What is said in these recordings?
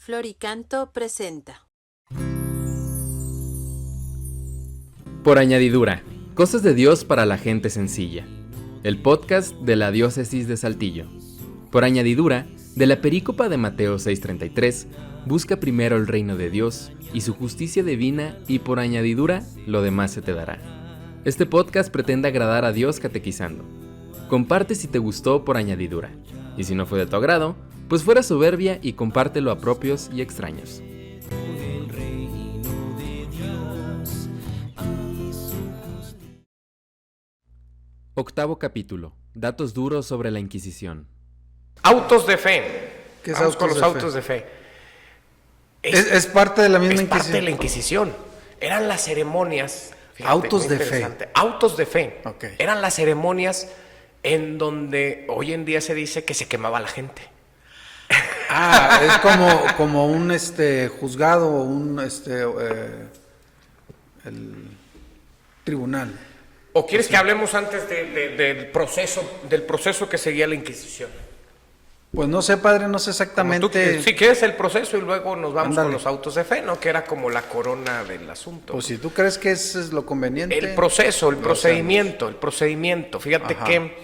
Floricanto presenta. Por añadidura, cosas de Dios para la gente sencilla. El podcast de la Diócesis de Saltillo. Por añadidura, de la perícopa de Mateo 6:33, busca primero el reino de Dios y su justicia divina, y por añadidura, lo demás se te dará. Este podcast pretende agradar a Dios catequizando. Comparte si te gustó por añadidura, y si no fue de tu agrado, pues fuera soberbia y compártelo a propios y extraños. Octavo capítulo. Datos duros sobre la Inquisición. Autos de fe. ¿Qué es Vamos con los autos autos de fe. Es parte de la misma Es Inquisición. parte de la Inquisición. Eran las ceremonias. Fíjate, Autos muy de fe. interesante. Autos de fe. Ok. Eran las ceremonias en donde hoy en día se dice que se quemaba la gente. Es como un juzgado o un el tribunal. ¿O quieres que hablemos antes del proceso que seguía la Inquisición? Pues no sé, padre, no sé Como tú exactamente. si quieres el proceso y luego nos vamos Ándale. con los autos de fe, ¿no? Que era como la corona del asunto. Pues si tú crees que eso es lo conveniente. El proceso, el lo procedimiento. Fíjate Ajá. que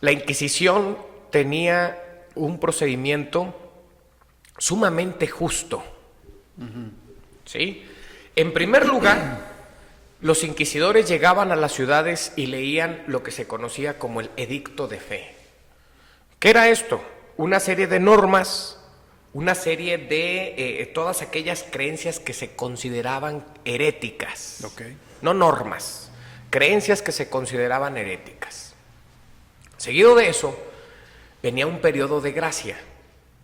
la Inquisición tenía un procedimiento sumamente justo. ¿Sí? En primer lugar, los inquisidores llegaban a las ciudades y leían lo que se conocía como el Edicto de Fe. ¿Qué era esto? Una serie de normas, una serie de todas aquellas creencias que se consideraban heréticas. Ok. No normas, creencias que se consideraban heréticas. Seguido de eso, venía un periodo de gracia,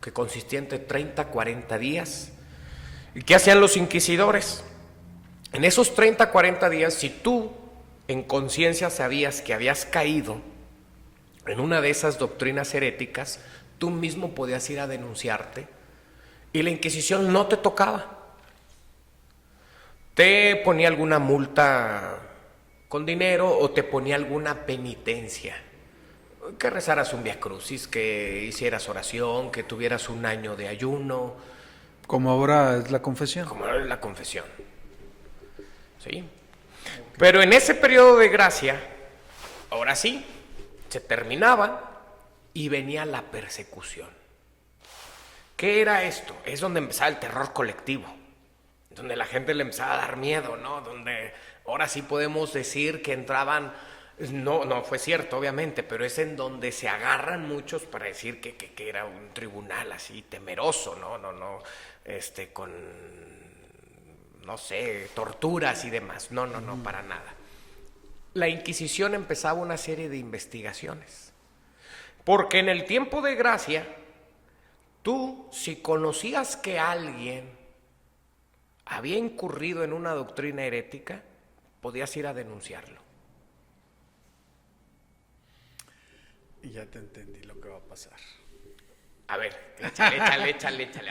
que consistía entre 30 a 40 días. ¿Y qué hacían los inquisidores? En esos 30 a 40 días, si tú en conciencia sabías que habías caído en una de esas doctrinas heréticas, tú mismo podías ir a denunciarte y la Inquisición no te tocaba. Te ponía alguna multa con dinero o te ponía alguna penitencia. Que rezaras un Vía Crucis, que hicieras oración, que tuvieras un año de ayuno. Como ahora es la confesión. Como era la confesión. ¿Sí? Pero en ese periodo de gracia, ahora sí, se terminaba y venía la persecución. ¿Qué era esto? Es donde empezaba el terror colectivo, donde la gente le empezaba a dar miedo, ¿no? Donde ahora sí podemos decir que entraban, no fue cierto obviamente, pero es en donde se agarran muchos para decir que era un tribunal así temeroso, ¿no? Con, no sé, torturas y demás. No, para nada. La Inquisición empezaba una serie de investigaciones. Porque en el tiempo de gracia, tú, si conocías que alguien había incurrido en una doctrina herética, podías ir a denunciarlo. Y ya te entendí lo que va a pasar. A ver, échale.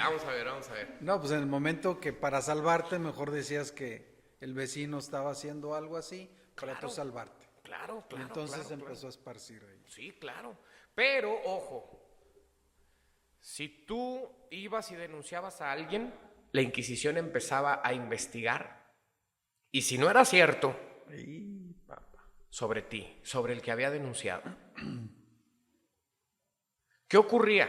Vamos a ver. No, pues en el momento que para salvarte, mejor decías que el vecino estaba haciendo algo así para Claro. tú salvarte. Claro. Y entonces claro. empezó a esparcir ahí. Sí, claro. Pero, ojo, si tú ibas y denunciabas a alguien, la Inquisición empezaba a investigar. Y si no era cierto, sobre ti, sobre el que había denunciado. ¿Qué ocurría?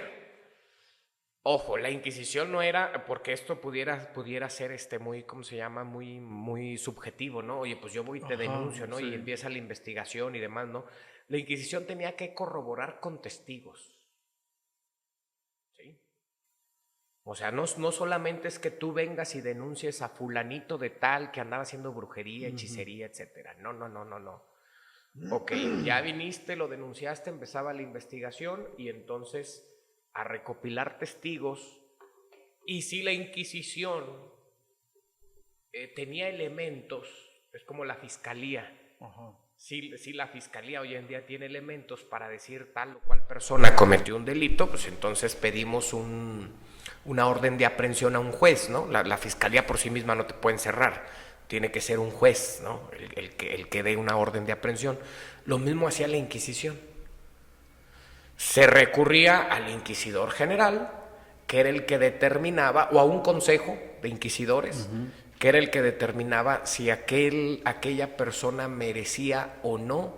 Ojo, la Inquisición no era, porque esto pudiera ser muy, ¿cómo se llama? Muy subjetivo, ¿no? Oye, pues yo voy y te denuncio, ¿no? Sí. Y empieza la investigación y demás, ¿no? La Inquisición tenía que corroborar con testigos. ¿Sí? O sea, no solamente es que tú vengas y denuncies a fulanito de tal que andaba haciendo brujería, hechicería, etcétera. No. Ok, ya viniste, lo denunciaste, empezaba la investigación y entonces a recopilar testigos. Y si la Inquisición tenía elementos, es como la Fiscalía. Si la Fiscalía hoy en día tiene elementos para decir tal o cual persona cometió un delito, pues entonces pedimos una orden de aprehensión a un juez, ¿no? La Fiscalía por sí misma no te puede encerrar, tiene que ser un juez, ¿no? El que dé una orden de aprehensión. Lo mismo hacía la Inquisición. Se recurría al inquisidor general que era el que determinaba, o a un consejo de inquisidores, que era el que determinaba si aquella persona merecía o no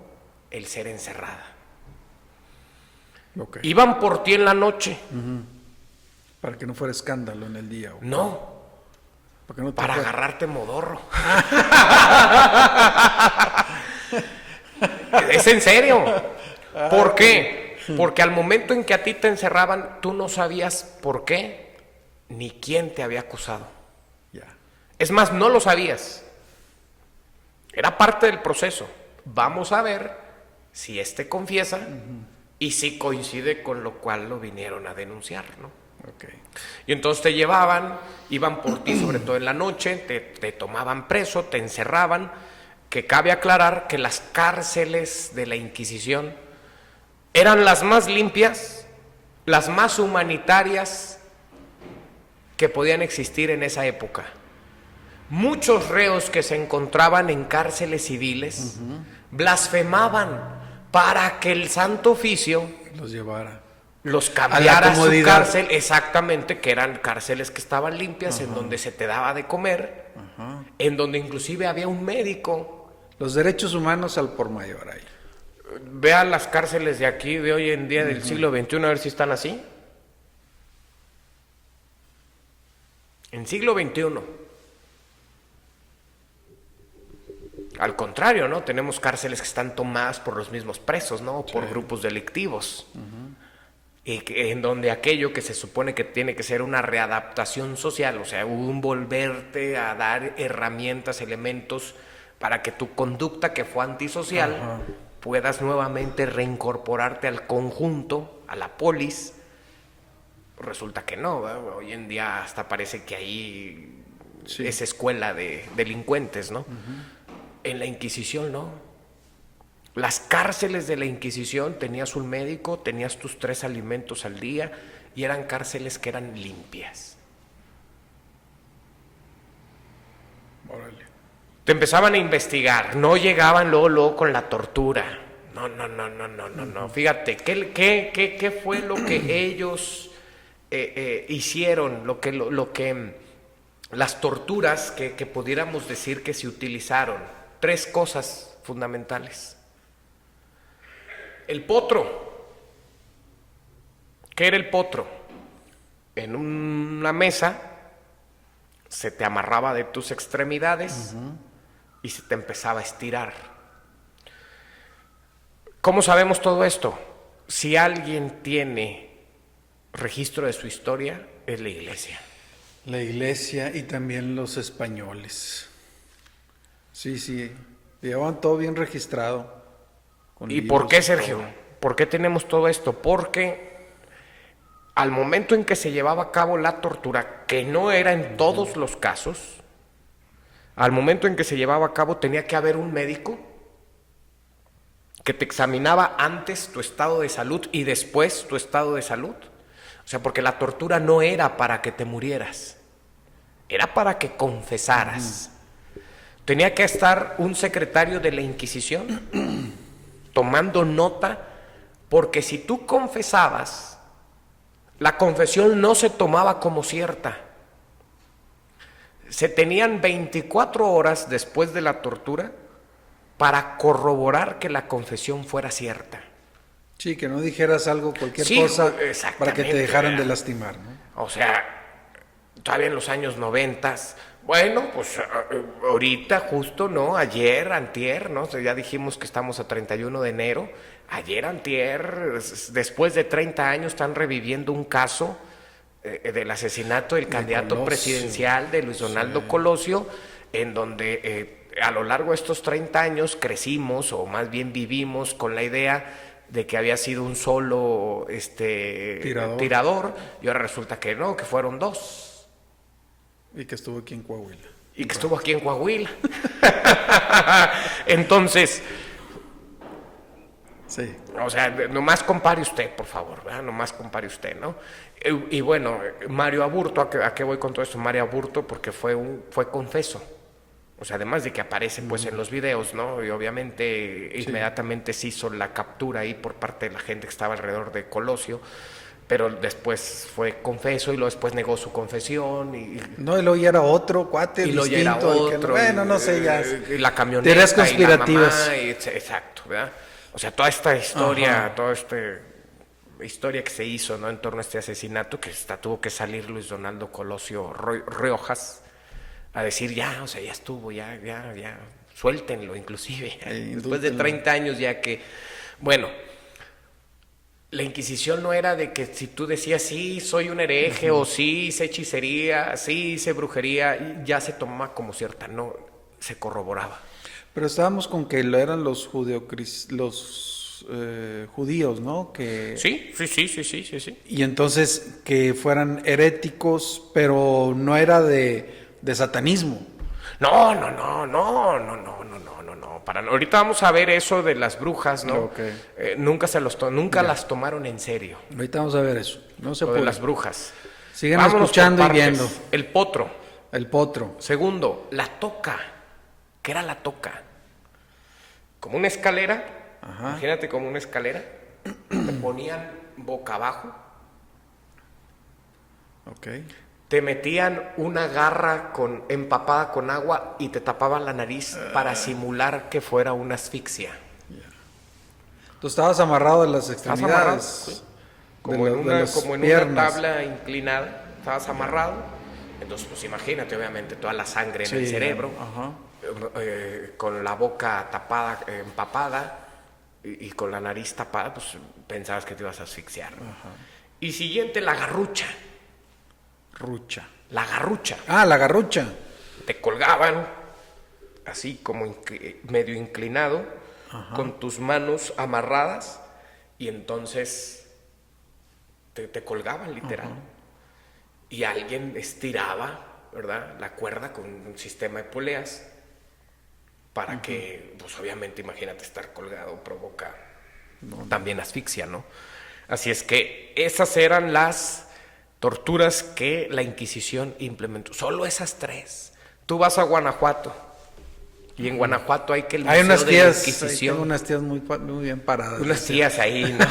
el ser encerrada. Ok. Iban por ti en la noche. Para que no fuera escándalo en el día. ¿O? No, Para, que no te para fuera- agarrarte modorro. Es en serio. ¿Por qué? Porque al momento en que a ti te encerraban, tú no sabías por qué ni quién te había acusado. Ya. Es más, no lo sabías. Era parte del proceso. Vamos a ver si éste confiesa y si coincide con lo cual lo vinieron a denunciar, ¿no? Ok. Y entonces te llevaban, iban por ti, sobre todo en la noche, te tomaban preso, te encerraban, que cabe aclarar que las cárceles de la Inquisición eran las más limpias, las más humanitarias que podían existir en esa época. Muchos reos que se encontraban en cárceles civiles blasfemaban para que el Santo Oficio Los llevara. los A cambiara la a su comodidad. cárcel, exactamente, que eran cárceles que estaban limpias, en donde se te daba de comer, en donde inclusive había un médico. Los derechos humanos al por mayor ahí. Vea las cárceles de aquí, de hoy en día, del siglo XXI, a ver si están así. En siglo XXI. Al contrario, ¿no? Tenemos cárceles que están tomadas por los mismos presos, ¿no? Por grupos delictivos. Y en donde aquello que se supone que tiene que ser una readaptación social, o sea, un volverte a dar herramientas, elementos para que tu conducta que fue antisocial puedas nuevamente reincorporarte al conjunto, a la polis. Resulta que no, ¿verdad? Hoy en día hasta parece que ahí es escuela de delincuentes, ¿no? En la Inquisición no. Las cárceles de la Inquisición tenías un médico, tenías tus 3 alimentos al día y eran cárceles que eran limpias. Órale. Te empezaban a investigar, no llegaban luego con la tortura. No. Fíjate, ¿qué fue lo que ellos hicieron? Las torturas que pudiéramos decir que se utilizaron. 3 cosas fundamentales. El potro. ¿Qué era el potro? En una mesa se te amarraba de tus extremidades y se te empezaba a estirar. ¿Cómo sabemos todo esto? Si alguien tiene registro de su historia, es la iglesia. La iglesia y también los españoles. Sí. Llevaban todo bien registrado. Con ¿Y libros por qué, y Sergio? todo. ¿Por qué tenemos todo esto? Porque al momento en que se llevaba a cabo la tortura, que no era en todos los casos, al momento en que se llevaba a cabo tenía que haber un médico que te examinaba antes tu estado de salud y después tu estado de salud. O sea, porque la tortura no era para que te murieras, era para que confesaras. Tenía que estar un secretario de la Inquisición tomando nota, porque si tú confesabas, la confesión no se tomaba como cierta. Se tenían 24 horas después de la tortura para corroborar que la confesión fuera cierta. Sí, que no dijeras algo, cualquier Sí, cosa, exactamente, para que te dejaran de ¿verdad? lastimar, ¿no? O sea, todavía en los años 90, bueno, pues ahorita justo, ¿no? Ayer, antier, ¿no? O sea, ya dijimos que estamos a 31 de enero. Ayer, antier, después de 30 años, están reviviendo un caso del asesinato del candidato Colosio. presidencial de Luis Donaldo Colosio, en donde a lo largo de estos 30 años crecimos, o más bien vivimos, con la idea de que había sido un solo tirador, y ahora resulta que no, que fueron 2. Y que estuvo aquí en Coahuila. Y que estuvo aquí en Coahuila. Entonces, Sí. o sea, nomás compare usted, por favor, ¿verdad? Nomás compare usted, ¿no? Y bueno, Mario Aburto, ¿a qué voy con todo esto? Mario Aburto, porque fue confeso. O sea, además de que aparece pues en los videos, ¿no? Y obviamente inmediatamente se hizo la captura ahí por parte de la gente que estaba alrededor de Colosio. pero después fue confeso y luego después negó su confesión No, y luego ya era otro cuate y luego ya era distinto. otro. Bueno, no sé, ya. Y la camioneta Teorías y la conspirativas. mamá, exacto, ¿verdad? O sea, toda esta historia, historia que se hizo, ¿no? En torno a este asesinato, que tuvo que salir Luis Donaldo Colosio Riojas a decir ya, o sea, ya estuvo, ya, suéltenlo inclusive. Después de 30 años ya que, bueno, la Inquisición no era de que si tú decías sí, soy un hereje, o sí, hice hechicería, sí, hice brujería, ya se tomaba como cierta, no, se corroboraba. Pero estábamos con que lo eran los judíos, ¿no? Que... Sí. Y entonces que fueran heréticos, pero no era de satanismo. No. Ahorita vamos a ver eso de las brujas, ¿no? Okay. Nunca las tomaron en serio. Ahorita vamos a ver eso. No se Lo puede. de las brujas. Siguen Vámonos escuchando por y partes. viendo. El potro. El potro. Segundo, la toca. ¿Qué era la toca? Como una escalera. Ajá. Imagínate como una escalera. Te ponían boca abajo. Ok. Te metían una garra empapada con agua y te tapaban la nariz para simular que fuera una asfixia. Tú estabas amarrado de las Estabas amarrado, extremidades. sí. Como en una tabla inclinada, estabas amarrado. Entonces, pues imagínate, obviamente, toda la sangre en el cerebro, con la boca tapada, empapada, y con la nariz tapada, pues pensabas que te ibas a asfixiar, ¿no? Y siguiente, la garrucha. La garrucha. Ah, la garrucha. Te colgaban, así como medio inclinado, con tus manos amarradas, y entonces te colgaban literal. Y alguien estiraba, ¿verdad?, la cuerda con un sistema de poleas para que, pues obviamente, imagínate, estar colgado provoca también asfixia, ¿no? Así es que esas eran las torturas que la Inquisición implementó. Solo esas 3. Tú vas a Guanajuato y en Guanajuato hay que el Hay museo unas de tías, la Inquisición. tengo unas tías muy bien paradas. Unas tías ahí, ¿no?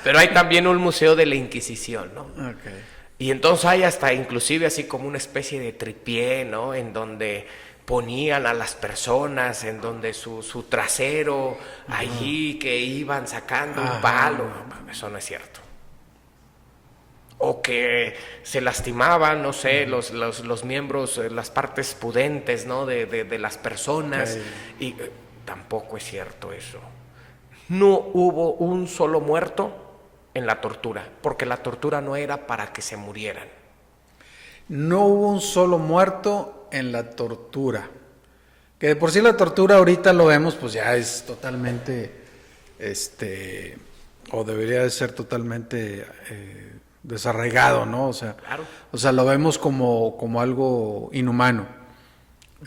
Pero hay también un museo de la Inquisición, ¿no? Okay. Y entonces hay hasta inclusive así como una especie de tripié, ¿no? En donde ponían a las personas, en donde su trasero, allí que iban sacando un palo. No, eso no es cierto. O que se lastimaban, no sé, los miembros, las partes pudentes, ¿no? de las personas. Okay. Y tampoco es cierto eso. No hubo un solo muerto en la tortura, porque la tortura no era para que se murieran. No hubo un solo muerto en la tortura. Que de por sí la tortura ahorita lo vemos, pues ya es totalmente, o debería de ser totalmente desarraigado, ¿no? O sea, claro. O sea, lo vemos como algo inhumano.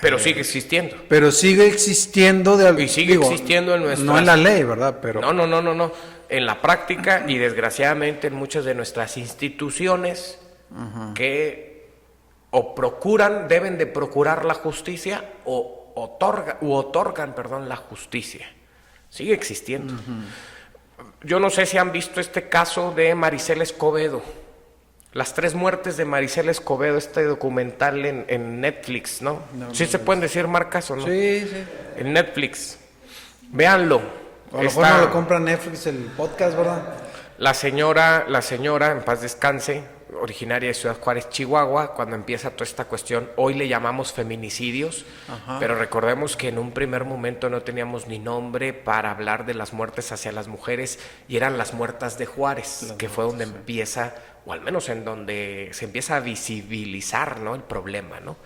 Pero sigue existiendo. Pero sigue existiendo y sigue existiendo en nuestras... No en la ley, ¿verdad? Pero... No. En la práctica y desgraciadamente en muchas de nuestras instituciones que o deben de procurar la justicia o otorgan la justicia. Sigue existiendo. Yo no sé si han visto este caso de Maricela Escobedo. Las 3 muertes de Maricela Escobedo, este documental en Netflix, ¿no? ¿Sí se pueden decir marcas o no? Sí. En Netflix. Véanlo. A lo mejor no lo compra Netflix el podcast, ¿verdad? La señora, en paz descanse, originaria de Ciudad Juárez, Chihuahua, cuando empieza toda esta cuestión, hoy le llamamos feminicidios, pero recordemos que en un primer momento no teníamos ni nombre para hablar de las muertes hacia las mujeres, y eran las muertas de Juárez, que fue donde empieza, o al menos en donde se empieza a visibilizar, ¿no?, el problema, ¿no?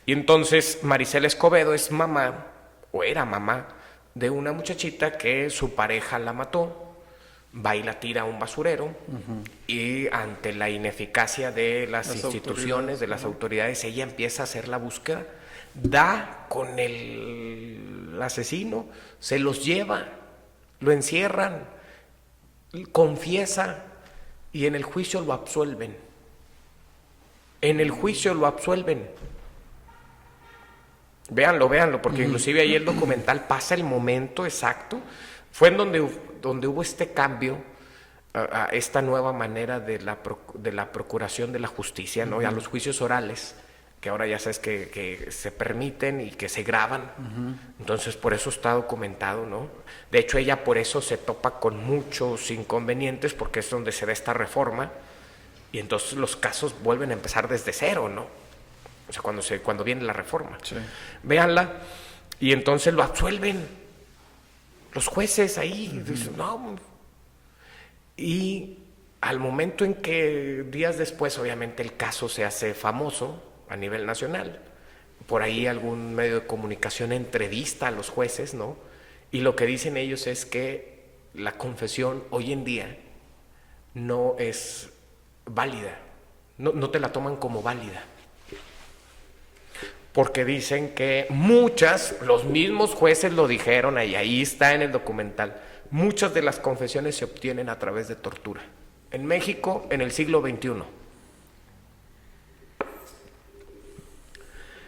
Y entonces Maricela Escobedo es mamá, o era mamá, de una muchachita que su pareja la mató, va y la tira a un basurero, y ante la ineficacia de las instituciones, de las autoridades, ella empieza a hacer la búsqueda, da con el asesino, se los lleva, lo encierran, confiesa, y en el juicio lo absuelven. Véanlo, porque inclusive ahí el documental pasa el momento exacto. Fue en donde hubo este cambio a esta nueva manera de la procuración de la justicia, ¿no? Y a los juicios orales, que ahora ya sabes que se permiten y que se graban. Entonces, por eso está documentado, ¿no? De hecho, ella por eso se topa con muchos inconvenientes, porque es donde se da esta reforma, y entonces los casos vuelven a empezar desde cero, ¿no? O sea, cuando viene la reforma. Sí. Véanla, y entonces lo absuelven los jueces ahí. Dicen, no. Y al momento en que días después, obviamente, el caso se hace famoso a nivel nacional, por ahí algún medio de comunicación entrevista a los jueces, ¿no? Y lo que dicen ellos es que la confesión hoy en día no es válida, no te la toman como válida, porque dicen que los mismos jueces lo dijeron, ahí está en el documental, muchas de las confesiones se obtienen a través de tortura. En México, en el siglo XXI.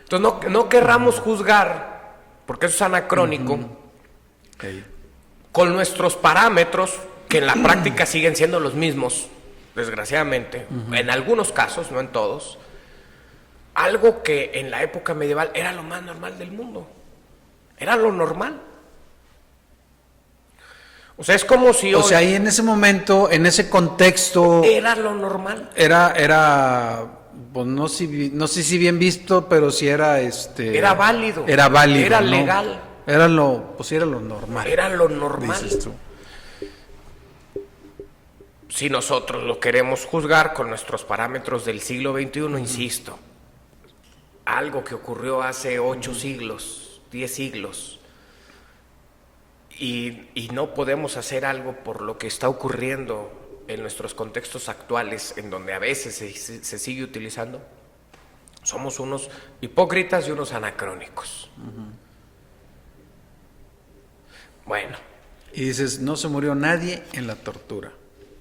Entonces no querramos juzgar, porque eso es anacrónico, con nuestros parámetros, que en la práctica siguen siendo los mismos, desgraciadamente, en algunos casos, no en todos, algo que en la época medieval era lo más normal del mundo, era lo normal. O sea, es como si hoy... O sea, ahí en ese momento, en ese contexto... Era lo normal. Era pues no sé si bien visto, pero sí era Era válido. Era válido. Era ¿no? legal. Era lo normal. Era lo normal. Dices tú. Si nosotros lo queremos juzgar con nuestros parámetros del siglo XXI, insisto, algo que ocurrió hace 8 siglos, 10 siglos, y no podemos hacer algo por lo que está ocurriendo en nuestros contextos actuales, en donde a veces se sigue utilizando, somos unos hipócritas y unos anacrónicos. Bueno. Y dices, no se murió nadie en la tortura.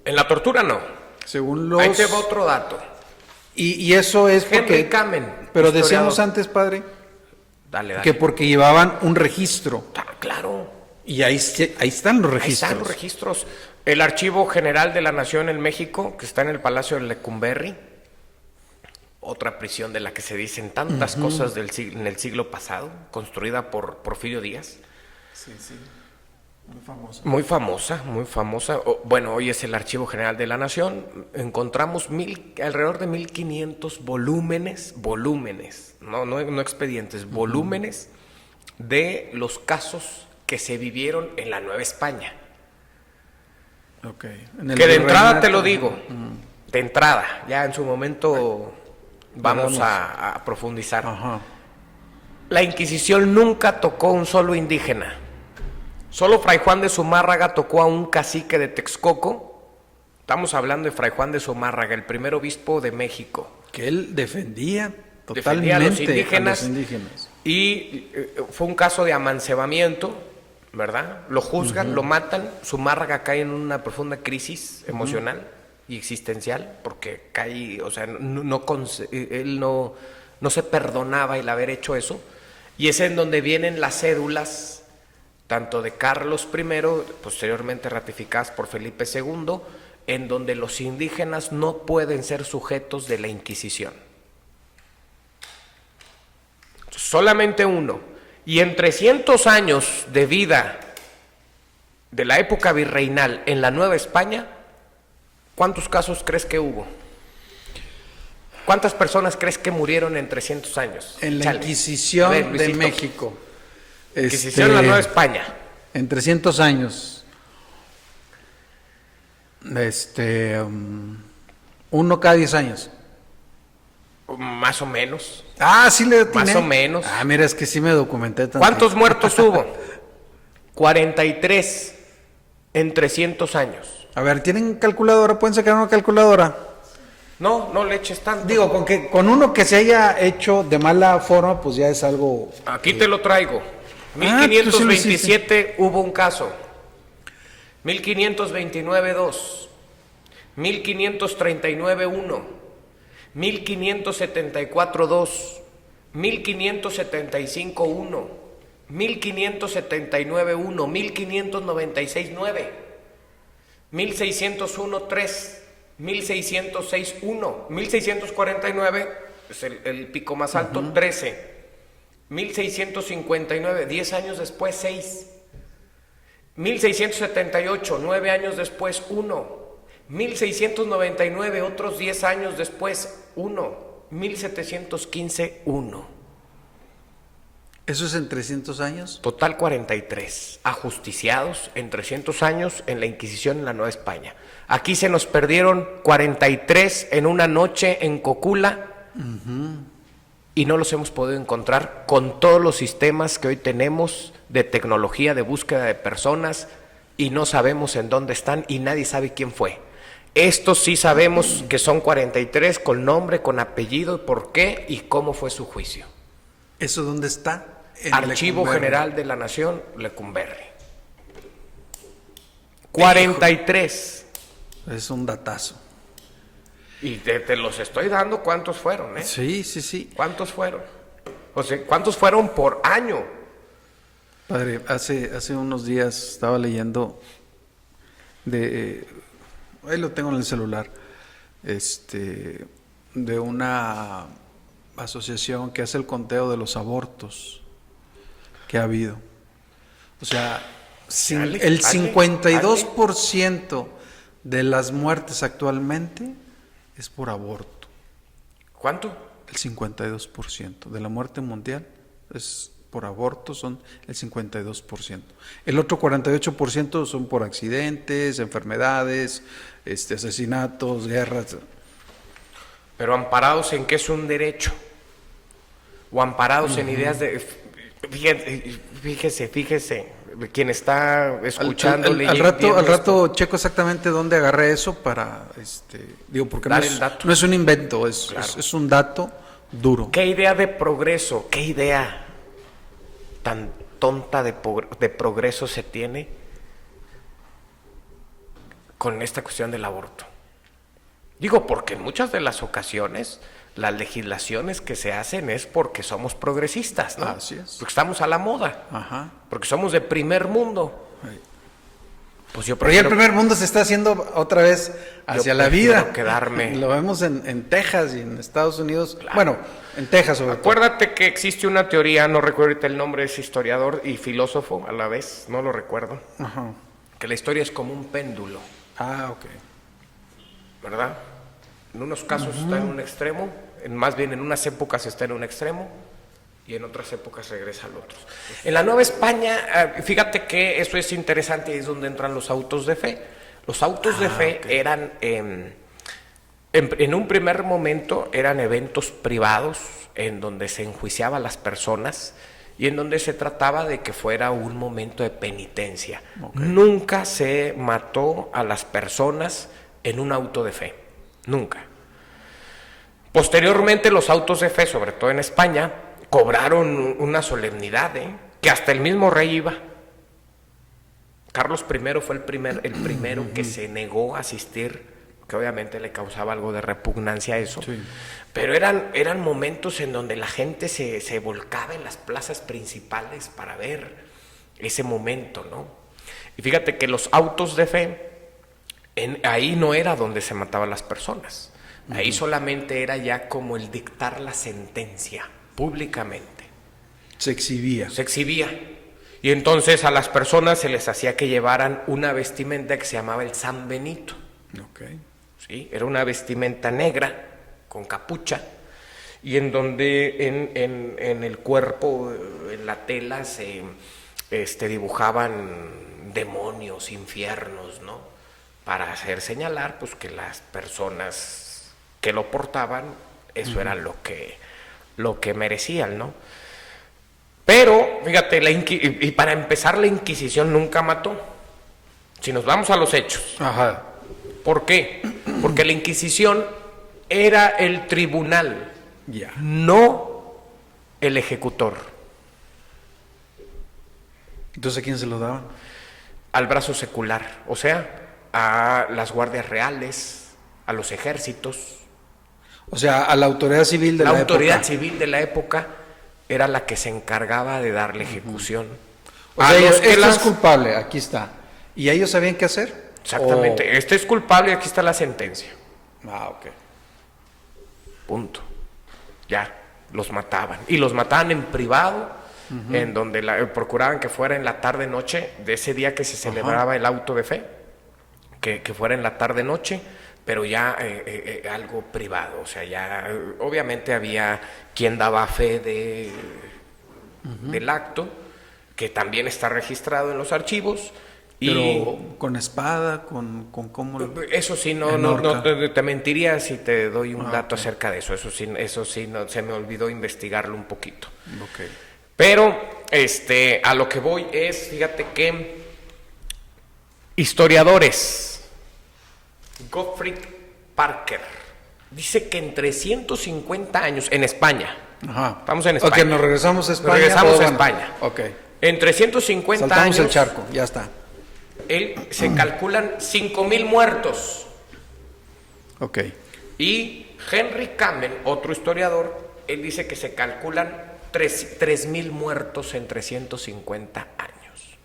En la tortura no. Según los... Ahí te va otro dato. Y eso es Henry porque... Kamen, pero historiador. decíamos antes, padre, Dale. que porque llevaban un registro. Claro. Y ahí están los registros. Ahí están los registros. El Archivo General de la Nación en México, que está en el Palacio de Lecumberri, otra prisión de la que se dicen tantas cosas en el siglo pasado, construida por Porfirio Díaz. Sí. Muy famosa. Muy famosa. Bueno, hoy es el Archivo General de la Nación. Encontramos alrededor de 1500 volúmenes, no expedientes, volúmenes de los casos que se vivieron en la Nueva España. Okay. Que de entrada te lo digo, de entrada, ya en su momento vamos a profundizar. Ajá. La Inquisición nunca tocó un solo indígena. Solo Fray Juan de Zumárraga tocó a un cacique de Texcoco. Estamos hablando de Fray Juan de Zumárraga, el primer obispo de México. Que él defendía totalmente a los indígenas. Y fue un caso de amancebamiento, ¿verdad? Lo juzgan, lo matan. Zumárraga cae en una profunda crisis emocional y existencial, porque cae, o sea, él no se perdonaba el haber hecho eso. Y es en donde vienen las cédulas, tanto de Carlos I, posteriormente ratificadas por Felipe II, en donde los indígenas no pueden ser sujetos de la Inquisición. Solamente uno. Y en 300 años de vida de la época virreinal en la Nueva España, ¿cuántos casos crees que hubo? ¿Cuántas personas crees que murieron en 300 años? En la Inquisición de Luisito. México. Inquisición en la Nueva España. En 300 años. Uno cada 10 años. Más o menos. Ah, sí le atiné. Más o menos. Ah, mira, es que sí me documenté tanto. ¿Cuántos muertos hubo? 43 en 300 años. A ver, ¿tienen calculadora? ¿Pueden sacar una calculadora? No le eches tanto. Digo, con uno que se haya hecho de mala forma, pues ya es algo... Aquí te lo traigo. tú sí lo 1527 hubo un caso. 1529 2. 1539 1. 1574 2. 1575 1. 1579 1. 1596 9. 1601, 3, 1606, 1, 1649 es el pico más alto, 13, 1659, 10 años después, 6, 1678, 9 años después, 1, 1699, otros 10 años después, 1, 1715, 1. ¿Eso es en 300 años? Total 43, ajusticiados en 300 años en la Inquisición en la Nueva España. Aquí se nos perdieron 43 en una noche en Cocula, y no los hemos podido encontrar con todos los sistemas que hoy tenemos de tecnología, de búsqueda de personas, y no sabemos en dónde están y nadie sabe quién fue. Estos sí sabemos que son 43 con nombre, con apellido, por qué y cómo fue su juicio. ¿Eso dónde está? En Archivo Lecumberri. General de la Nación, Lecumberri. 43. Es un datazo. Y te los estoy dando cuántos fueron, ¿eh? Sí, sí, sí. ¿Cuántos fueron? O sea, ¿cuántos fueron por año? Padre, hace unos días estaba leyendo ahí lo tengo en el celular, de una asociación que hace el conteo de los abortos que ha habido. O sea, el 52% de las muertes actualmente es por aborto. ¿Cuánto? El 52% de la muerte mundial es por aborto, son el 52%. El otro 48% son por accidentes, enfermedades, asesinatos, guerras. Pero amparados en que es un derecho, o amparados en ideas de... Fíjese, quien está escuchando... Al rato checo exactamente dónde agarré eso para, porque dar el dato. No es un invento, Claro. es un dato duro. ¿Qué idea de progreso, qué idea tan tonta de progreso se tiene con esta cuestión del aborto? Digo, porque en muchas de las ocasiones las legislaciones que se hacen es porque somos progresistas, ¿no? Así es. Porque estamos a la moda, Ajá. porque somos de primer mundo. Ay. Pues yo Pero ya el prefiero, primer mundo se está haciendo otra vez hacia la prefiero vida. quedarme. Lo vemos en Texas y en Estados Unidos. Claro. Bueno, en Texas sobre todo. Acuérdate que existe una teoría, no recuerdo ahorita el nombre, es historiador y filósofo a la vez, no lo recuerdo, Ajá. que la historia es como un péndulo, Ah, ok. ¿verdad? En unos casos está en un extremo, más bien en unas épocas está en un extremo y en otras épocas regresa al otro. En la Nueva España, fíjate que eso es interesante y es donde entran los autos de fe. Los autos de fe ok. eran, en un primer momento, eran eventos privados en donde se enjuiciaba a las personas y en donde se trataba de que fuera un momento de penitencia. Ok. Nunca se mató a las personas en un auto de fe, nunca. Posteriormente los autos de fe, sobre todo en España, cobraron una solemnidad, que hasta el mismo rey iba. Carlos I fue el primero que se negó a asistir, que obviamente le causaba algo de repugnancia a eso. Sí. Pero eran momentos en donde la gente se volcaba en las plazas principales para ver ese momento, ¿no? Y fíjate que los autos de fe, ahí no era donde se mataban las personas. Ahí solamente era ya como el dictar la sentencia públicamente. Se exhibía. Se exhibía. Y entonces a las personas se les hacía que llevaran una vestimenta que se llamaba el San Benito. Ok. ¿Sí? Era una vestimenta negra con capucha y en donde en el cuerpo, en la tela, se dibujaban demonios, infiernos, ¿no? Para hacer señalar pues que las personas que lo portaban, eso era lo que merecían, ¿no? Pero, fíjate, y para empezar, la Inquisición nunca mató. Si nos vamos a los hechos. Ajá. ¿Por qué? Porque la Inquisición era el tribunal, Ya. no el ejecutor. Entonces, ¿a quién se lo daban? Al brazo secular, o sea, a las guardias reales, a los ejércitos. O sea, a la autoridad civil de la La autoridad época. civil de la época era la que se encargaba de darle ejecución. O sea, A los que esto es las- culpable, aquí está. ¿Y ellos sabían qué hacer? Exactamente. Este es culpable y aquí está la sentencia. Ok. Punto. Ya, los mataban. Y los mataban en privado, en donde procuraban que fuera en la tarde-noche de ese día que se celebraba el auto de fe, que fuera en la tarde-noche, pero ya algo privado. O sea, ya obviamente había quien daba fe del acto, que también está registrado en los archivos. Pero con espada, con cómo... Eso sí, no te mentiría si te doy un dato acerca de eso. Eso sí no, se me olvidó investigarlo un poquito. Okay. Pero a lo que voy es, fíjate que historiadores, Geoffrey Parker, dice que en 350 años, en España, estamos en España. Ok, nos regresamos a España. Regresamos a España. Ok. En 350 Saltamos años... el charco, ya está. Se calculan 5,000 muertos. Ok. Y Henry Kamen, otro historiador, él dice que se calculan 3,000 muertos en 350 años.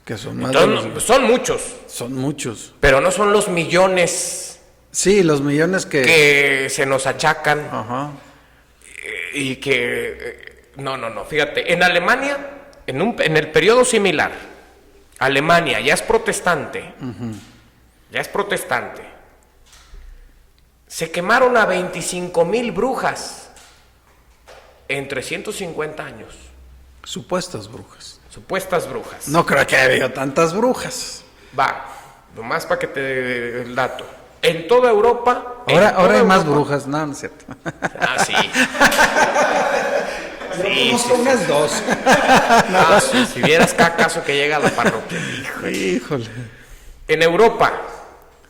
Que son más Entonces, son muchos. Son muchos. Pero no son los millones. Sí, los millones que se nos achacan. Ajá. Y que... No. Fíjate, en Alemania, en el periodo similar, Alemania ya es protestante. Ya es protestante. Se quemaron a 25,000 brujas en 350 años. Supuestas brujas. Supuestas brujas. No creo que haya habido tantas brujas. Va, nomás para que te dé el dato. En toda Europa... Ahora hay más brujas. No es cierto. Sí. Unas dos. Si vieras cada caso que llega a la parroquia. Híjole. En Europa,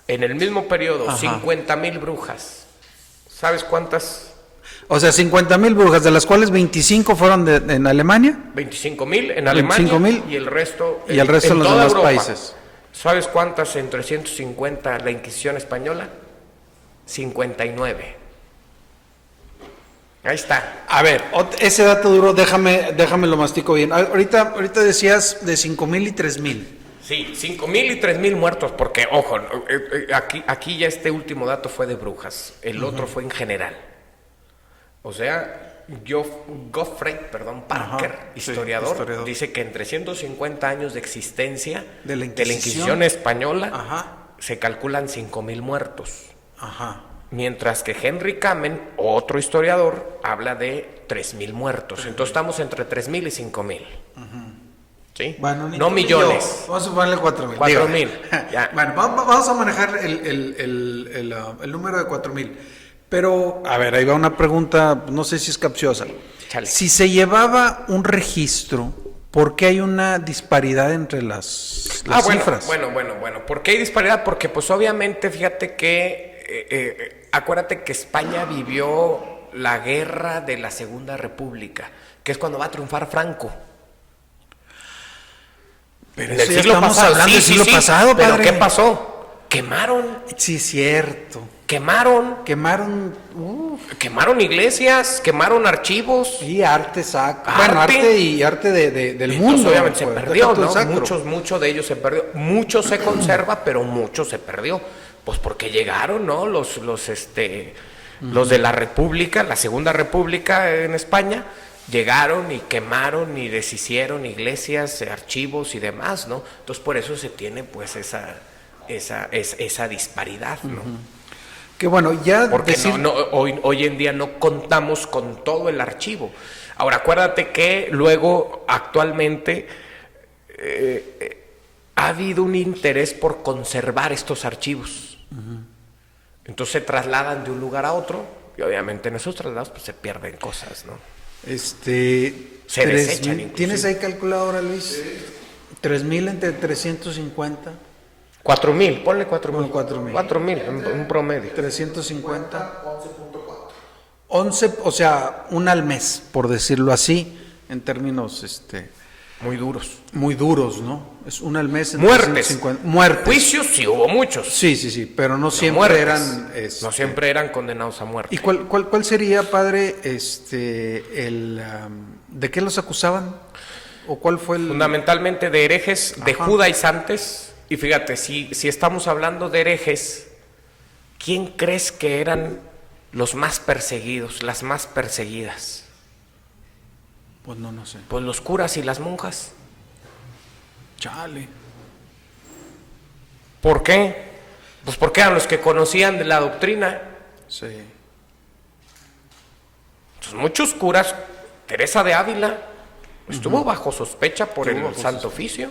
en el mismo periodo, 50,000 brujas. ¿Sabes cuántas? O sea, 50,000 brujas, de las cuales 25 fueron en Alemania. 25,000 en Alemania 25,000 y el resto en los toda demás Europa. países. ¿Sabes cuántas en 350 la Inquisición española? 59. Ahí está. A ver, ese dato duro, déjame lo mastico bien. Ahorita decías de 5,000 y 3,000. Sí, 5,000 y 3,000 muertos, porque, ojo, aquí ya este último dato fue de brujas, el otro fue en general. O sea, Geoffrey Parker, historiador, dice que en 350 años de existencia de la Inquisición española, se calculan 5,000 muertos. Mientras que Henry Kamen, otro historiador, habla de 3,000 muertos. Entonces estamos entre 3,000 y 5,000. ¿Sí? Bueno, no millones. Vamos a ponerle 4,000. 4,000. Bueno, vamos a manejar el número de 4,000. Pero, a ver, ahí va una pregunta, no sé si es capciosa. Chale. Si se llevaba un registro, ¿por qué hay una disparidad entre las cifras? Bueno. ¿Por qué hay disparidad? Porque pues obviamente, fíjate que, acuérdate que España vivió la guerra de la Segunda República, que es cuando va a triunfar Franco. Pero en el siglo pasado, hablando del siglo pasado, ¿pero padre? qué pasó? Quemaron. Sí, cierto. Quemaron iglesias, quemaron archivos. Y arte sacro. Bueno, arte y arte del mundo. Obviamente se perdió, ¿no? Sacro. Mucho de ellos se perdió. Mucho se conserva, pero mucho se perdió. Pues porque llegaron, ¿no? Los de la República, la Segunda República en España, llegaron y quemaron y deshicieron iglesias, archivos y demás, ¿no? Entonces por eso se tiene pues esa disparidad, ¿no? Que bueno, ya porque hoy en día no contamos con todo el archivo. Ahora acuérdate que luego actualmente ha habido un interés por conservar estos archivos. Entonces se trasladan de un lugar a otro y obviamente en esos traslados pues se pierden cosas, ¿no? Se desechan inclusive. ¿Tienes ahí calculadora, Luis? 3,000 entre 350. 4,000, ponle 4,000. 4,000. 4,000, un promedio. 350. 11, o sea, un al mes, por decirlo así, en términos muy duros. Muy duros, ¿no? Es un al mes. Muertes. Muertes. Juicios sí hubo muchos. Sí, pero no siempre muertes. Eran... No siempre eran condenados a muerte. ¿Y cuál sería, padre, de qué los acusaban? ¿O cuál fue el...? Fundamentalmente de herejes, de judaizantes, Y fíjate, si estamos hablando de herejes, ¿quién crees que eran los más perseguidos, las más perseguidas? Pues no sé. Pues los curas y las monjas. Chale. ¿Por qué? Pues porque eran los que conocían de la doctrina. Sí. Entonces, muchos curas, Teresa de Ávila, estuvo bajo sospecha por el Santo Oficio,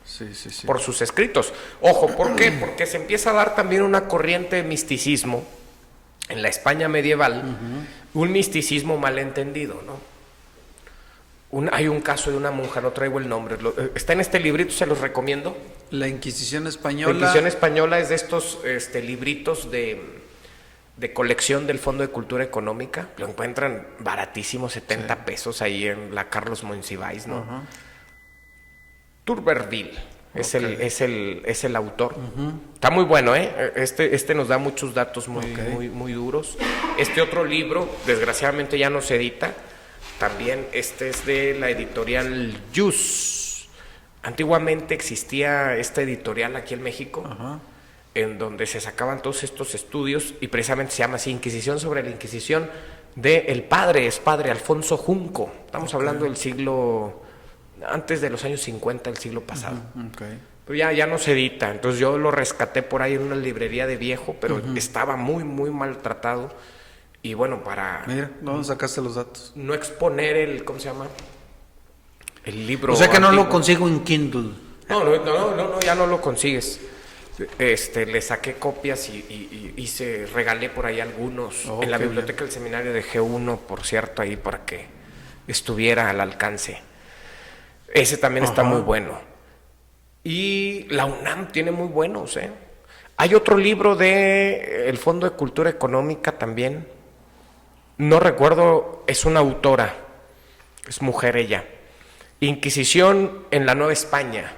Sí. por sus escritos. Ojo, ¿por qué? Porque se empieza a dar también una corriente de misticismo en la España medieval, un misticismo malentendido, ¿no? Hay un caso de una monja, no traigo el nombre, está en este librito, se los recomiendo. La Inquisición La española. Inquisición española es de estos libritos de colección del Fondo de Cultura Económica. Lo encuentran baratísimo, 70 pesos ahí en la Carlos Monsiváis, ¿no? Turberville es el autor. Está muy bueno, ¿eh? Este nos da muchos datos muy duros. Este otro libro, desgraciadamente ya no se edita. También este es de la editorial Yus. Antiguamente existía esta editorial aquí en México, en donde se sacaban todos estos estudios, y precisamente se llama así, Inquisición sobre la Inquisición, es padre Alfonso Junco. Estamos hablando del siglo, antes de los años 50 del siglo pasado. Pero ya no se edita, entonces yo lo rescaté por ahí en una librería de viejo, pero estaba muy maltratado. Y bueno, para... Mira, ¿dónde sacaste los datos? No exponer ¿cómo se llama? El libro. O sea que no antiguo. lo consigo en Kindle. No, ya no lo consigues. Le saqué copias y regalé por ahí algunos en la biblioteca del seminario de G1, por cierto, ahí para que estuviera al alcance. Ese también está muy bueno. Y la UNAM tiene muy buenos, ¿eh? Hay otro libro de el Fondo de Cultura Económica también. No recuerdo, es una autora, es mujer ella. Inquisición en la Nueva España.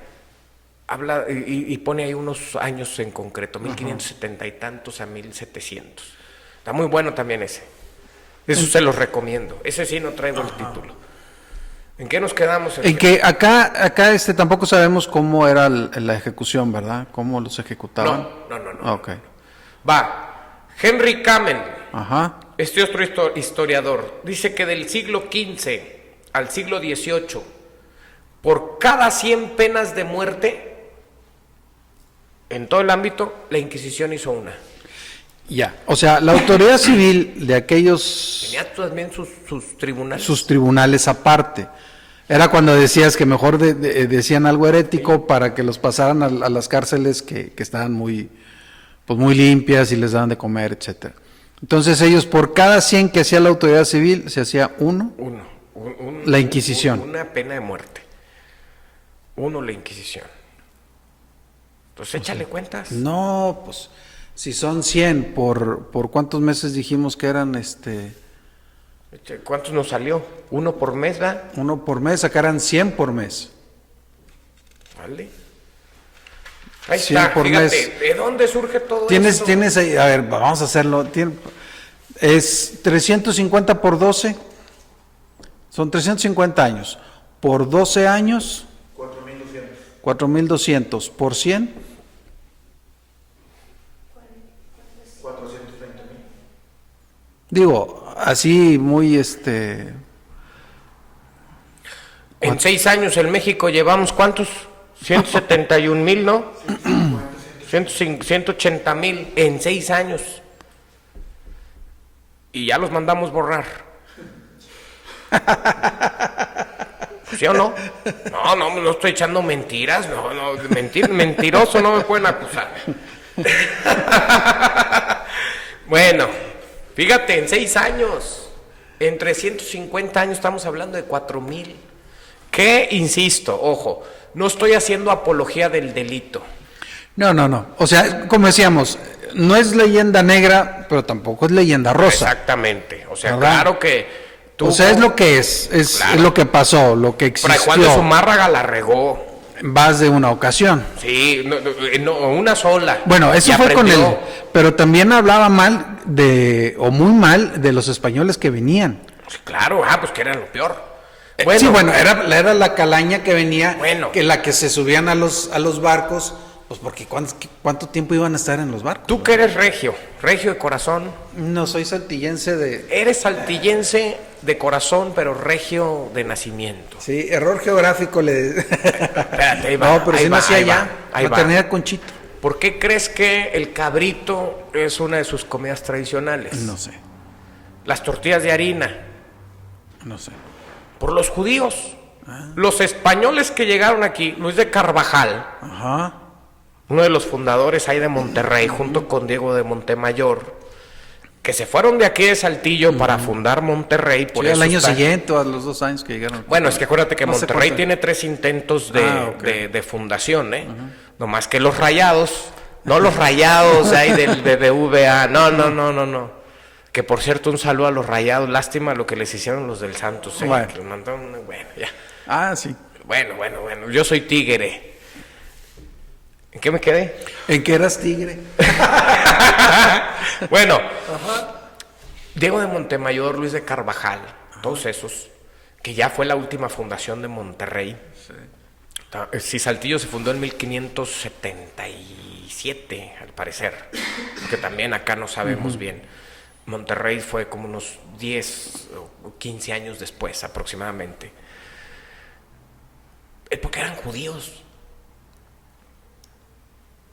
Habla y pone ahí unos años en concreto, 1570 y tantos a 1700. Está muy bueno también ese. Eso se los recomiendo. Ese sí no traigo el título. ¿En qué nos quedamos? En que acá tampoco sabemos cómo era la ejecución, ¿verdad? ¿Cómo los ejecutaban? No. Okay. Va. Henry Kamen. Ajá. Este otro historiador dice que del siglo XV al siglo XVIII, por cada 100 penas de muerte, en todo el ámbito, la Inquisición hizo una. Ya, o sea, la autoridad civil de aquellos... Tenía también sus tribunales. Sus tribunales aparte. Era cuando decías que mejor decían algo herético para que los pasaran a las cárceles que estaban muy limpias y les daban de comer, etcétera. Entonces ellos, por cada 100 que hacía la autoridad civil, se hacía uno. La Inquisición. Una pena de muerte. La Inquisición. Entonces échale cuentas. No, pues, si son 100, ¿por cuántos meses dijimos que eran ¿Cuántos nos salió? ¿Uno por mes, ¿verdad? Uno por mes, sacaran 100 por mes. Vale. Ahí 100 está, por fíjate, mes. ¿de dónde surge todo eso? Tienes ahí, a ver, vamos a hacerlo. Es 350 por 12, son 350 años. Por 12 años, 4.200. Por 100, 430,000. digo, así muy En 6 años en México llevamos ¿cuántos? 171,000, ¿no? 180,000 en 6 años. Y ya los mandamos borrar. ¿Sí o no? No estoy echando mentiras. Mentiroso no me pueden acusar. Bueno, fíjate, en 6 años, en 350 años estamos hablando de 4,000. Que, insisto, ojo, no estoy haciendo apología del delito. No. O sea, como decíamos, no es leyenda negra, pero tampoco es leyenda rosa. Exactamente. O sea, ¿verdad? claro que tú... O sea, es lo que es Claro. lo que pasó, lo que existió. Fray Juan de Zumárraga la regó. Vas de una ocasión. Sí, no, una sola. Bueno, eso Y fue con aprendió. él. Pero también hablaba mal muy mal de los españoles que venían. Sí, claro, pues que eran lo peor. Sí, bueno, era la calaña que venía, Bueno. que la que se subían a los barcos, Pues porque ¿cuánto tiempo iban a estar en los barcos? Tú que eres regio de corazón. No, soy saltillense de... Eres saltillense de corazón, pero regio de nacimiento. Sí, error geográfico le... Espérate, ahí va. No, pero ahí sí va, nací ahí allá, va, ahí va. maternidad Conchito. ¿Por qué crees que el cabrito es una de sus comidas tradicionales? No sé, Las tortillas de harina. no sé. Por los judíos. Los españoles que llegaron aquí, Luis de Carvajal, Ajá. uno de los fundadores ahí de Monterrey, junto con Diego de Montemayor, que se fueron de aquí de Saltillo para fundar Monterrey. Por Sí, eso al año está... siguiente o a los 2 años que llegaron. Bueno, es que acuérdate que No sé Monterrey cuánto. tiene 3 intentos de, Ok. de fundación, ¿eh? No más que los Rayados, no los Rayados ahí del BBVA, no. Que por cierto, un saludo a los Rayados, lástima lo que les hicieron los del Santos, ¿eh? Bueno. Que les mandaron, bueno, ya. Ah, sí. Bueno, yo soy tigre. ¿En qué me quedé? ¿En qué eras tigre? Bueno, Diego de Montemayor, Luis de Carvajal, todos esos, que ya fue la última fundación de Monterrey. Si Saltillo se fundó en 1577, al parecer, que también acá no sabemos bien. Monterrey fue como unos 10 o 15 años después aproximadamente. Porque eran judíos.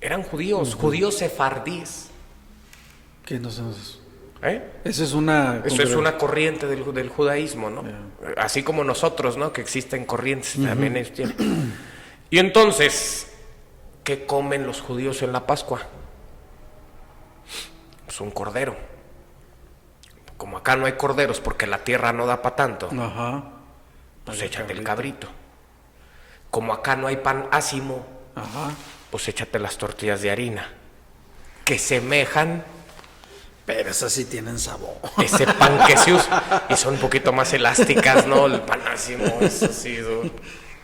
Eran judíos, judíos sefardíes. ¿Qué no sé eso? ¿Eh? Eso es una... Eso es una corriente del judaísmo, ¿no? Así como nosotros, ¿no? Que existen corrientes, también existen. Y entonces, ¿qué comen los judíos en la Pascua? Pues un cordero. Como acá no hay corderos porque la tierra no da para tanto, Ajá. pues échate el cabrito. Como acá no hay pan ácimo, Ajá. pues échate las tortillas de harina, que semejan Pero esas sí tienen sabor. ese pan que se usa, y son un poquito más elásticas, ¿no? El pan ácimo, eso sí.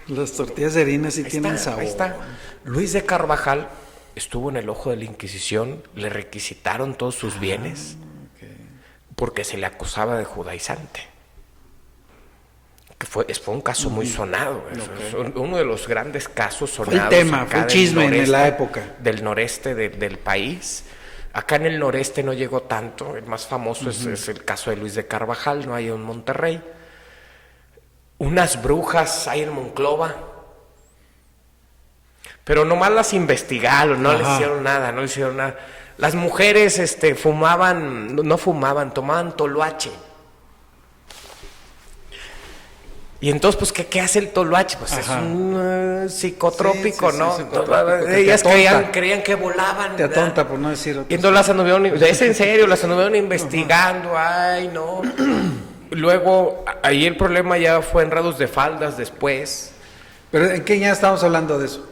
Las tortillas de harina sí tienen sabor. Ahí está. Luis de Carvajal estuvo en el ojo de la Inquisición, le requisitaron todos sus bienes, porque se le acusaba de judaizante. Que fue un caso muy sonado. Es uno de los grandes casos sonados. Fue el tema, acá fue del chisme en noreste, la época. Del noreste del país. Acá en el noreste no llegó tanto. El más famoso es el caso de Luis de Carvajal, no hay en Monterrey. Unas brujas hay en Monclova. Pero nomás las investigaron, no les hicieron nada, Las mujeres no fumaban, tomaban toloache. Y entonces, pues, ¿qué hace el toloache? Pues es un psicotrópico, Sí, ¿no? psicotrópico, que Ellas te atonta. creían que volaban. Te ¿verdad? atonta, por no decir otro. Y entonces las anduvieron, es en serio, las anduvieron investigando, ay, no. Luego, ahí el problema ya fue en Rados de Faldas después. ¿Pero en qué ya estamos hablando de eso?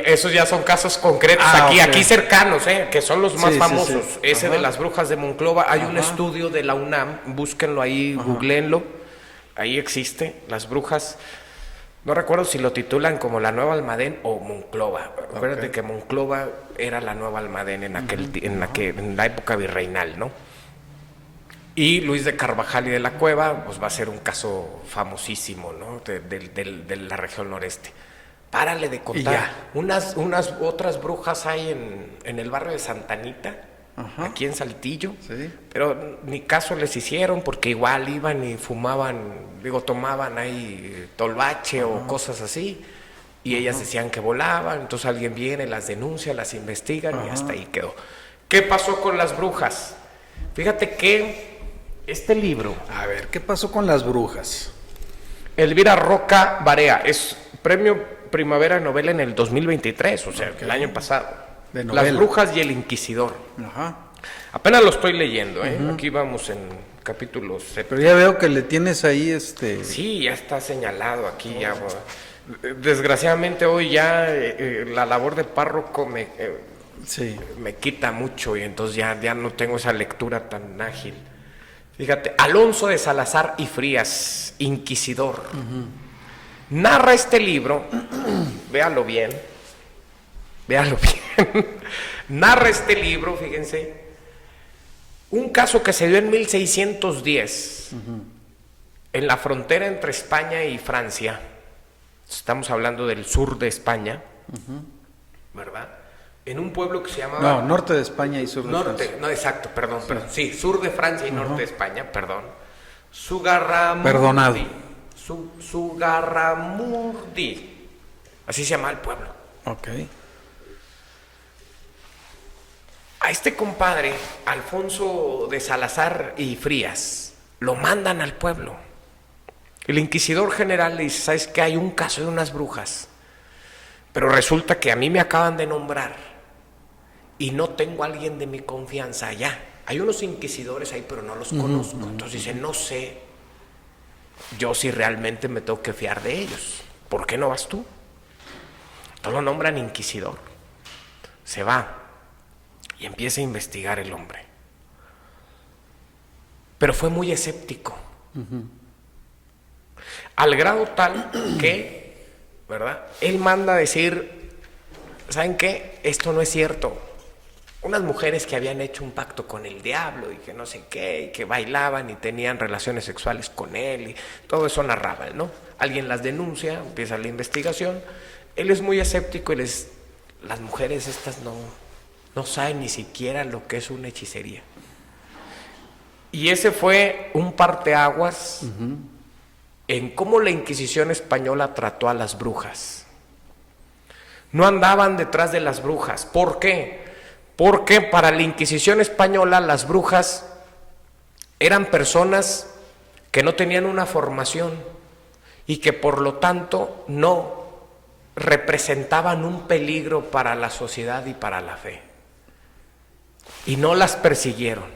Esos ya son casos concretos Ok. aquí cercanos, que son los más Sí, sí, famosos. sí. Ese Ajá. de las brujas de Monclova, hay un estudio de la UNAM, búsquenlo ahí, googleenlo, ahí existe, las brujas, no recuerdo si lo titulan como la Nueva Almadén o Monclova. Acuérdate que Monclova era la Nueva Almadén en la época virreinal, ¿no? Y Luis de Carvajal y de la Cueva, pues va a ser un caso famosísimo, ¿no? De la región noreste. Párale de contar. Unas otras brujas hay en el barrio de Santa Anita, aquí en Saltillo, Sí. pero ni caso les hicieron porque igual iban y fumaban, tomaban ahí tolvache o cosas así, y ellas decían que volaban, entonces alguien viene, las denuncia, las investigan y hasta ahí quedó. ¿Qué pasó con las brujas? Fíjate que este libro, A ver, ¿qué pasó con las brujas? Elvira Roca Barea, es premio Primavera Novela en el 2023, o sea, el año pasado. De novela. Las brujas y el inquisidor. Ajá. Apenas lo estoy leyendo, Aquí vamos en capítulos. Pero ya veo que le tienes ahí Sí, ya está señalado aquí. Ya, desgraciadamente hoy ya la labor de párroco Sí. me quita mucho y entonces ya no tengo esa lectura tan ágil. Fíjate, Alonso de Salazar y Frías, inquisidor. Narra este libro, véalo bien, narra este libro, fíjense, un caso que se dio en 1610, en la frontera entre España y Francia, estamos hablando del sur de España, ¿verdad? En un pueblo que se llamaba... No, norte de España y sur de norte, Francia. no, exacto, perdón. Sí, sur de Francia y norte de España, perdón. Sugarramurdi. Perdonado. Sugarramurdi. Así se llama el pueblo. Ok. A este compadre, Alfonso de Salazar y Frías, lo mandan al pueblo. El inquisidor general le dice, ¿sabes qué? Hay un caso de unas brujas, pero resulta que a mí me acaban de nombrar y no tengo a alguien de mi confianza allá. Hay unos inquisidores ahí, pero no los conozco. Entonces dice, no sé yo si realmente me tengo que fiar de ellos. ¿Por qué no vas tú? Entonces lo nombran inquisidor. Se va y empieza a investigar el hombre. Pero fue muy escéptico. Al grado tal que, ¿verdad? Él manda a decir, ¿saben qué? Esto no es cierto. Unas mujeres que habían hecho un pacto con el diablo y que no sé qué, y que bailaban y tenían relaciones sexuales con él, y todo eso narraba él, ¿no? Alguien las denuncia, empieza la investigación. Él es muy escéptico y las mujeres estas no saben ni siquiera lo que es una hechicería. Y ese fue un parteaguas en cómo la Inquisición española trató a las brujas. No andaban detrás de las brujas. ¿Por qué? Porque para la Inquisición española las brujas eran personas que no tenían una formación y que por lo tanto no representaban un peligro para la sociedad y para la fe. Y no las persiguieron.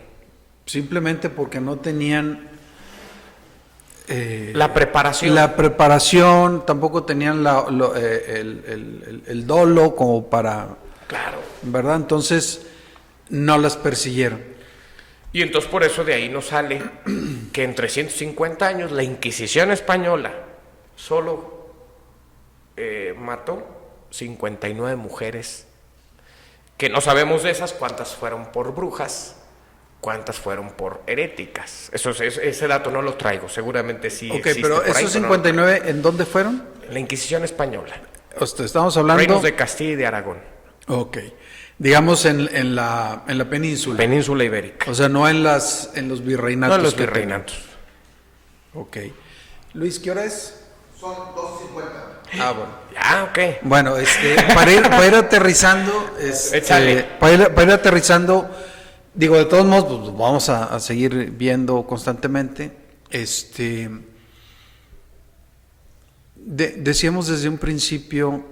Simplemente porque no tenían la preparación. La preparación, tampoco tenían el dolo como para... Claro. ¿Verdad? Entonces no las persiguieron. Y entonces por eso de ahí nos sale que en 350 años la Inquisición española solo mató 59 mujeres, que no sabemos de esas cuántas fueron por brujas, cuántas fueron por heréticas. Ese dato no lo traigo, seguramente sí existe. Pero por ahí, esos 59, no, ¿en dónde fueron? la Inquisición española. Estamos hablando... Reinos de Castilla y de Aragón. Ok. Digamos en la península. Península ibérica. O sea, no en los virreinatos. No en los virreinatos. Ok. Luis, ¿qué hora es? Son 2:50. Ah, bueno. Ah, ok. Bueno, para ir aterrizando, Échale. para ir aterrizando, digo, de todos modos, pues, vamos a seguir viendo constantemente. Decíamos desde un principio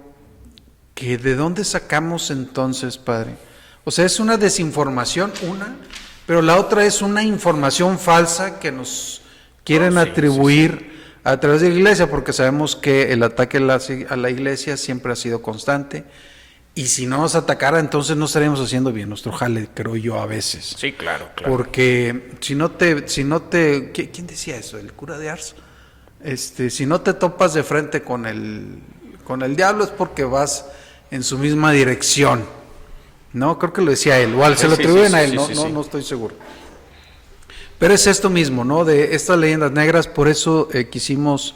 que de dónde sacamos entonces, padre. O sea, es una desinformación, pero la otra es una información falsa que nos quieren atribuir a través de la iglesia, porque sabemos que el ataque a la iglesia siempre ha sido constante, y si no nos atacara, entonces no estaríamos haciendo bien nuestro jale, creo yo, a veces. Sí, claro. Porque si no te, ¿quién decía eso? ¿El cura de Ars? Si no te topas de frente con el diablo es porque vas en su misma dirección, ¿no? Creo que lo decía él, igual se lo atribuyen a él, no estoy seguro. Pero es esto mismo, ¿no? De estas leyendas negras, por eso quisimos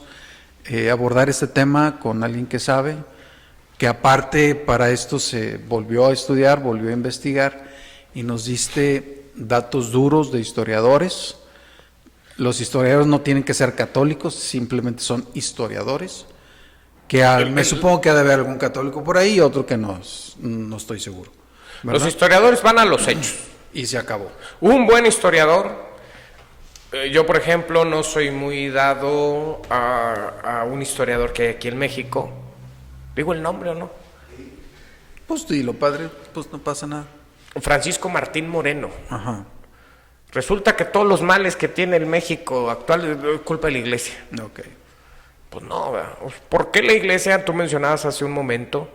abordar este tema con alguien que sabe, que aparte para esto se volvió a estudiar, volvió a investigar, y nos diste datos duros de historiadores. Los historiadores no tienen que ser católicos, simplemente son historiadores, que me supongo que ha de haber algún católico por ahí y otro que no estoy seguro, ¿verdad? Los historiadores van a los hechos. Y se acabó. Un buen historiador, yo por ejemplo no soy muy dado a un historiador que hay aquí en México. ¿Digo el nombre o no? Pues dilo, padre, pues no pasa nada. Francisco Martín Moreno. Ajá. Resulta que todos los males que tiene el México actual es culpa de la iglesia. Ok. Pues no, ¿verdad? ¿Por qué la iglesia? Tú mencionabas hace un momento,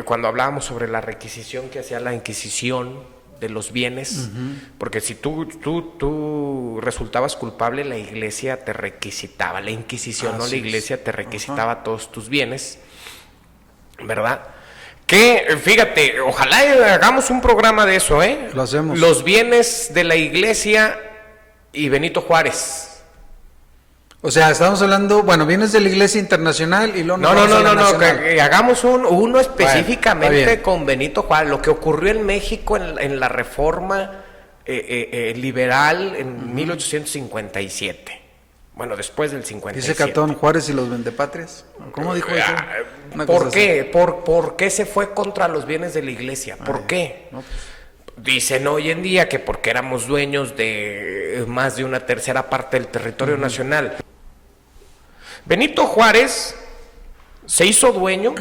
cuando hablábamos sobre la requisición que hacía la Inquisición de los bienes, porque si tú resultabas culpable, la iglesia te requisitaba, la Inquisición, no la iglesia, te requisitaba todos tus bienes, ¿verdad? Que, fíjate, ojalá hagamos un programa de eso, ¿eh? Lo hacemos. Los bienes de la iglesia y Benito Juárez. O sea, estamos hablando, bueno, vienes de la Iglesia Internacional y luego No, vamos a la no, nacional. que hagamos uno específicamente está bien. con Benito Juárez, lo que ocurrió en México en la reforma liberal en 1857. Bueno, después del 57. Dice Catón Juárez y los vendepatrias. ¿Cómo dijo eso? Una ¿Por cosa qué? así. ¿Por qué se fue contra los bienes de la iglesia? ¿Por qué? No, pues, Dicen hoy en día que porque éramos dueños de más de una tercera parte del territorio nacional. Benito Juárez se hizo dueño.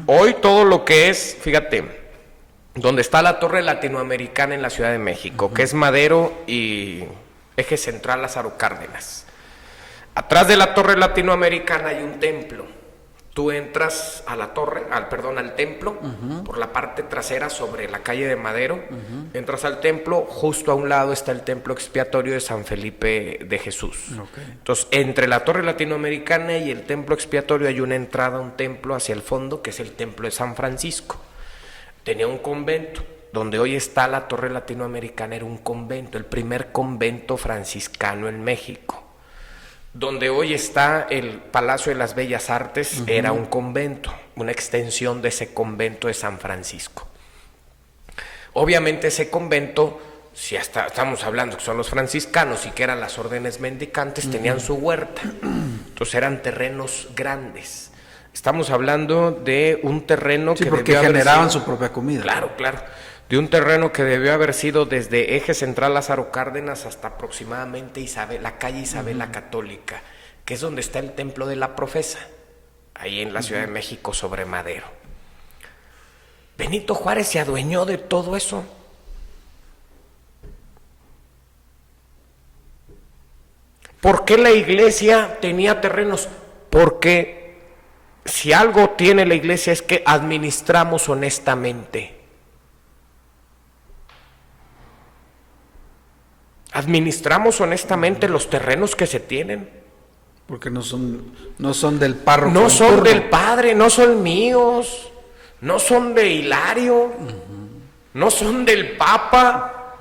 Hoy todo lo que es, fíjate, donde está la Torre Latinoamericana en la Ciudad de México, que es Madero y Eje Central Lázaro Cárdenas. Atrás de la Torre Latinoamericana hay un templo. Tú entras a la torre, al templo, por la parte trasera sobre la calle de Madero. Entras al templo, justo a un lado está el templo expiatorio de San Felipe de Jesús. Okay. Entonces, entre la Torre Latinoamericana y el templo expiatorio hay una entrada a un templo hacia el fondo, que es el templo de San Francisco. Tenía un convento. Donde hoy está la Torre Latinoamericana era un convento, el primer convento franciscano en México. Donde hoy está el Palacio de las Bellas Artes era un convento, una extensión de ese convento de San Francisco. Obviamente ese convento, si hasta estamos hablando que son los franciscanos y que eran las órdenes mendicantes, tenían su huerta. Entonces eran terrenos grandes. Estamos hablando de un terreno sí, que porque debió haber generaban sido, su propia comida. Claro. De un terreno que debió haber sido desde Eje Central Lázaro Cárdenas hasta aproximadamente la calle Isabel la Católica, que es donde está el Templo de la Profesa, ahí en la Ciudad de México sobre Madero. Benito Juárez se adueñó de todo eso. ¿Por qué la iglesia tenía terrenos? Porque si algo tiene la iglesia es que administramos honestamente. Administramos honestamente los terrenos que se tienen. Porque no son del párroco. No son turno. del padre, no son míos, no son de Hilario, no son del Papa.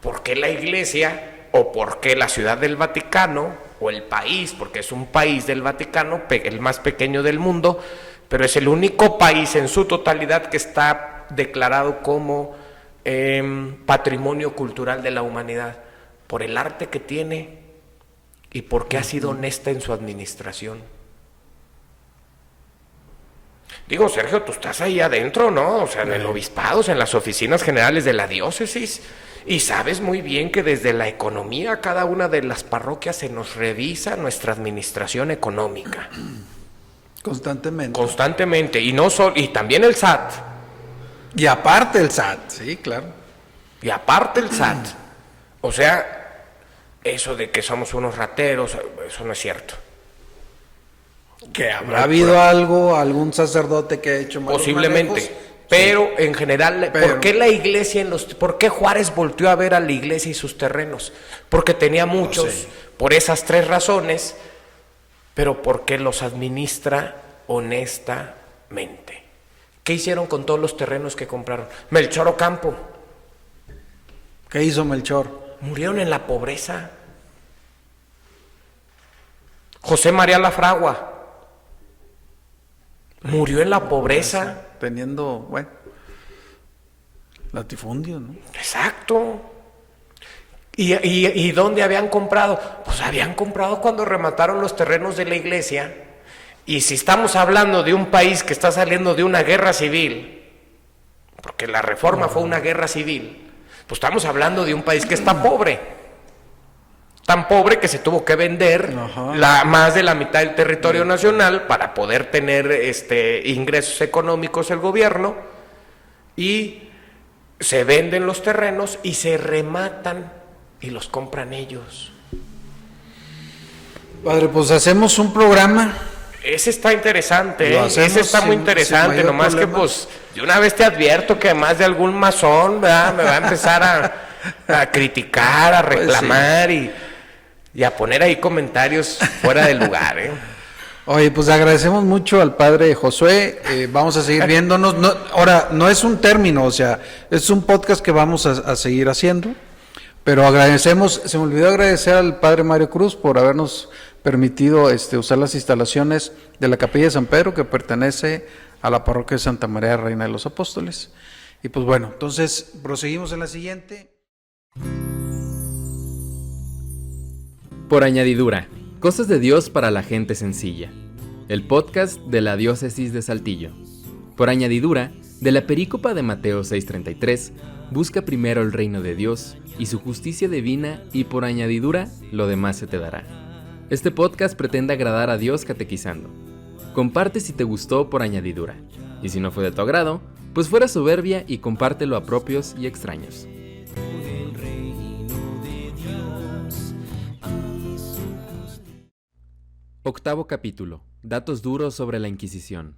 ¿Por qué la iglesia o por qué la Ciudad del Vaticano o el país? Porque es un país del Vaticano, el más pequeño del mundo, pero es el único país en su totalidad que está declarado como patrimonio cultural de la humanidad. Por el arte que tiene y porque ha sido honesta en su administración. Digo, Sergio, tú estás ahí adentro, ¿no? O sea, en el obispado, en las oficinas generales de la diócesis, y sabes muy bien que desde la economía, cada una de las parroquias se nos revisa nuestra administración económica. Constantemente, y también el SAT. Y aparte el SAT, sí, claro. Y aparte el SAT. O sea, eso de que somos unos rateros, eso no es cierto. Que habrá habido algún sacerdote que ha hecho malos posiblemente, manejos, pero sí. En general, Pero, ¿por qué la iglesia por qué Juárez volteó a ver a la iglesia y sus terrenos? Porque tenía muchos, sí. Por esas tres razones, pero porque los administra honestamente. ¿Qué hicieron con todos los terrenos que compraron? Melchor Ocampo. ¿Qué hizo Melchor? Murieron en la pobreza. José María Lafragua murió en la pobreza. Teniendo, bueno, latifundio, ¿no? Exacto. ¿Y dónde habían comprado? Pues habían comprado cuando remataron los terrenos de la iglesia. Y si estamos hablando de un país que está saliendo de una guerra civil, porque la reforma fue una guerra civil, pues estamos hablando de un país que está pobre. Tan pobre que se tuvo que vender más de la mitad del territorio nacional para poder tener ingresos económicos el gobierno, y se venden los terrenos y se rematan y los compran ellos. Padre, pues hacemos un programa. Ese está interesante, Ese está muy interesante, nomás problema. Que pues de una vez te advierto que más de algún masón, ¿verdad? Me va a empezar a criticar, a reclamar, pues sí. y a poner ahí comentarios fuera de lugar, ¿eh? Oye, pues agradecemos mucho al padre Josué, vamos a seguir viéndonos. Ahora, no es un término, o sea, es un podcast que vamos a seguir haciendo, pero agradecemos, se me olvidó agradecer al padre Mario Cruz por habernos permitido usar las instalaciones de la Capilla de San Pedro, que pertenece a la parroquia de Santa María Reina de los Apóstoles. Y pues bueno, entonces proseguimos en la siguiente. Por añadidura, cosas de Dios para la gente sencilla. El podcast de la Diócesis de Saltillo. Por añadidura, de la perícopa de Mateo 6:33, busca primero el reino de Dios y su justicia divina, y por añadidura, lo demás se te dará. Este podcast pretende agradar a Dios catequizando. Comparte si te gustó por añadidura, y si no fue de tu agrado, pues fuera soberbia y compártelo a propios y extraños. Octavo capítulo. Datos duros sobre la Inquisición.